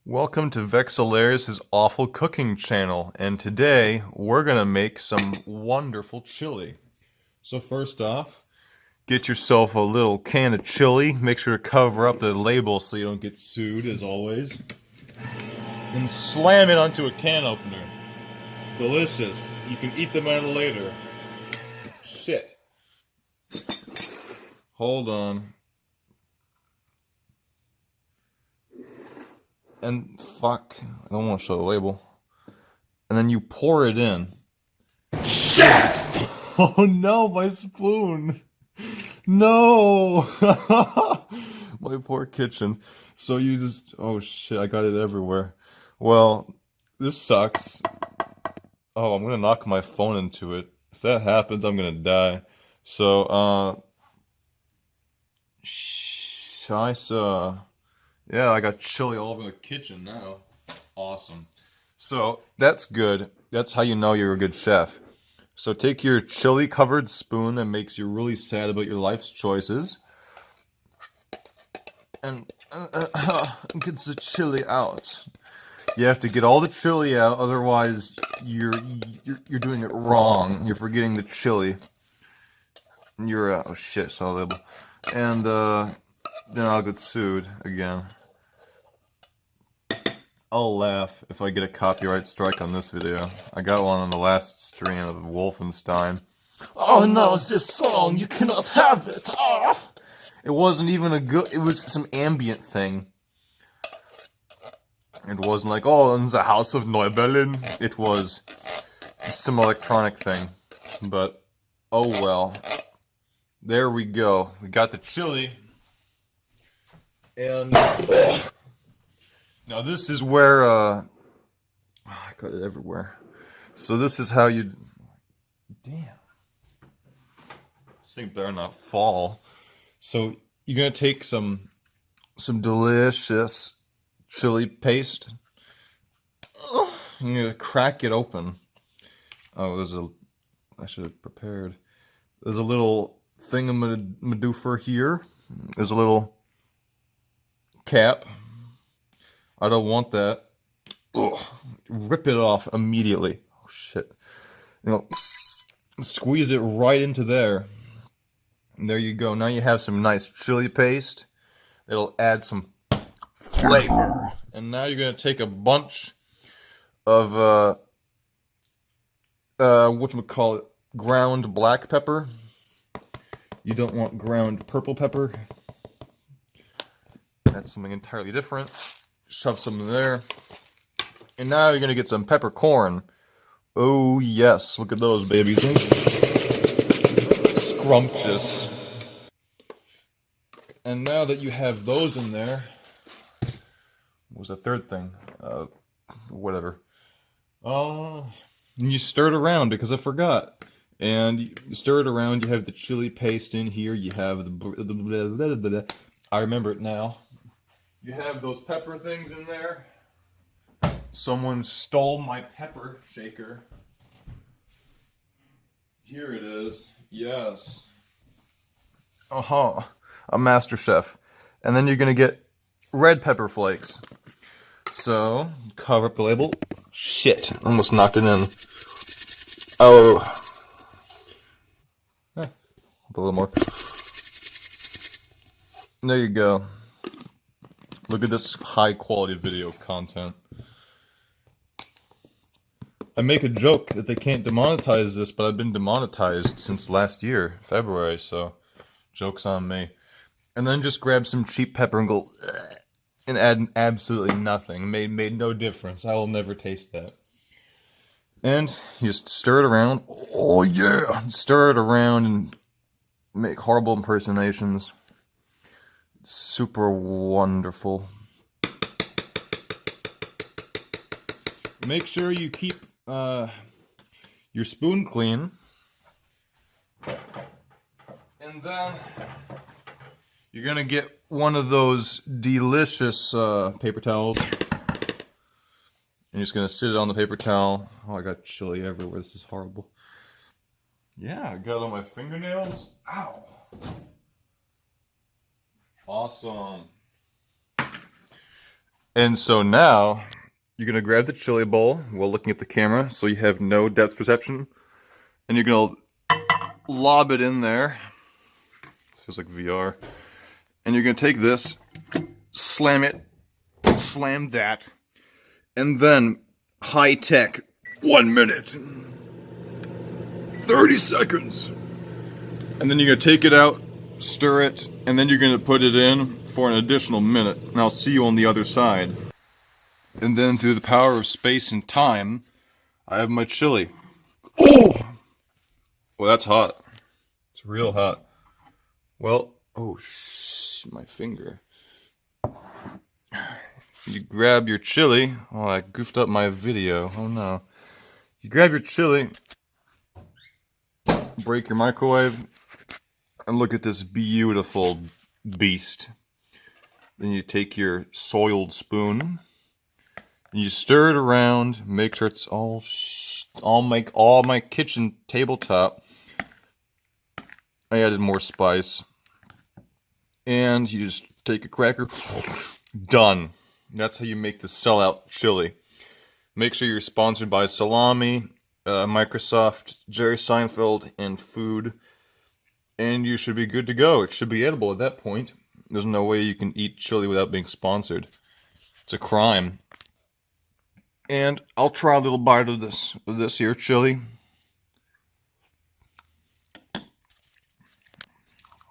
Welcome to Vexillarius' awful cooking channel, and today we're gonna make some wonderful chili. So first off, get yourself a little can of chili. Make sure to cover up the label so you don't get sued, as always. And slam it onto a can opener. Delicious. You can eat them at a later. Shit. Hold on. And fuck, I don't want to show the label. And then you pour it in. Shit! Oh no, my spoon! No! My poor kitchen. So you just, oh shit, I got it everywhere. Well, this sucks. Oh, I'm gonna knock my phone into it. If that happens, I'm gonna die. So, scheiße. Yeah, I got chili all over the kitchen now. Awesome. So, that's good. That's how you know you're a good chef. So take your chili-covered spoon that makes you really sad about your life's choices. And get the chili out. You have to get all the chili out, otherwise you're doing it wrong. You're forgetting the chili. You're, oh shit, saw the label. And, then I'll get sued again. I'll laugh if I get a copyright strike on this video. I got one on the last stream of Wolfenstein. Oh no, it's this song, you cannot have it! Ah! It wasn't even a good, it was some ambient thing. It wasn't like, oh, in the House of Neubelin. It was some electronic thing. But, oh well. There we go. We got the chili. And now this is where I got it everywhere. So this is how you damn. This thing better not fall. So you're gonna take some delicious chili paste. You're gonna crack it open. Oh, I should have prepared. There's a little thingamadoofer here. There's a little cap. I don't want that. Ugh. Rip it off immediately. Oh shit. You know, squeeze it right into there. And there you go. Now you have some nice chili paste. It'll add some flavor. And now you're gonna take a bunch of whatchamacallit, ground black pepper. You don't want ground purple pepper. That's something entirely different. Shove some in there. And now you're gonna get some peppercorn. Oh yes, look at those babies. Scrumptious. And now that you have those in there, what was the third thing? Whatever. You stir it around because I forgot. And you stir it around, you have the chili paste in here, you have the I remember it now. You have those pepper things in there. Someone stole my pepper shaker. Here it is. Yes. A master chef. And then you're gonna get red pepper flakes. So, cover up the label. Shit, almost knocked it in. Oh. A little more. There you go. Look at this high quality video content. I make a joke that they can't demonetize this, but I've been demonetized since last year, February, so joke's on me. And then just grab some cheap pepper and go, ugh, and add absolutely nothing. Made no difference. I will never taste that. And you just stir it around. Oh yeah! Stir it around and make horrible impersonations. Super wonderful. Make sure you keep your spoon clean. And then you're gonna get one of those delicious paper towels. And you're just gonna sit it on the paper towel. Oh, I got chili everywhere. This is horrible. Yeah, I got it on my fingernails. Ow. Awesome. And so now you're gonna grab the chili bowl while looking at the camera, so you have no depth perception, and you're gonna lob it in there. It feels like VR. And you're gonna take this, slam it, slam that, and then high tech 1 minute, 30 seconds. And then you're gonna take it out, stir it, and then you're gonna put it in for an additional minute. And I'll see you on the other side. And then through the power of space and time, I have my chili. Oh! Well, that's hot. It's real hot. Well, oh, my finger. You grab your chili. Oh, I goofed up my video. Oh no. You grab your chili, break your microwave, and look at this beautiful beast. Then you take your soiled spoon, and you stir it around, make sure it's all my kitchen tabletop. I added more spice. And you just take a cracker. Done. That's how you make the sellout chili. Make sure you're sponsored by Salami, Microsoft, Jerry Seinfeld, and food. And you should be good to go. It should be edible at that point. There's no way you can eat chili without being sponsored. It's a crime. And I'll try a little bite of this here chili.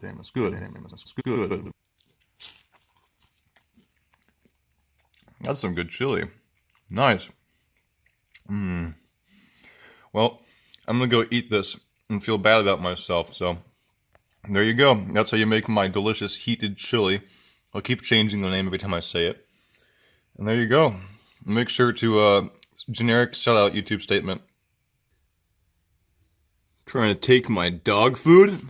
Damn, it's good. It's good. That's some good chili. Nice. Well, I'm gonna go eat this and feel bad about myself, so there you go. That's how you make my delicious heated chili. I'll keep changing the name every time I say it. And there you go. Make sure to generic sellout YouTube statement. Trying to take my dog food?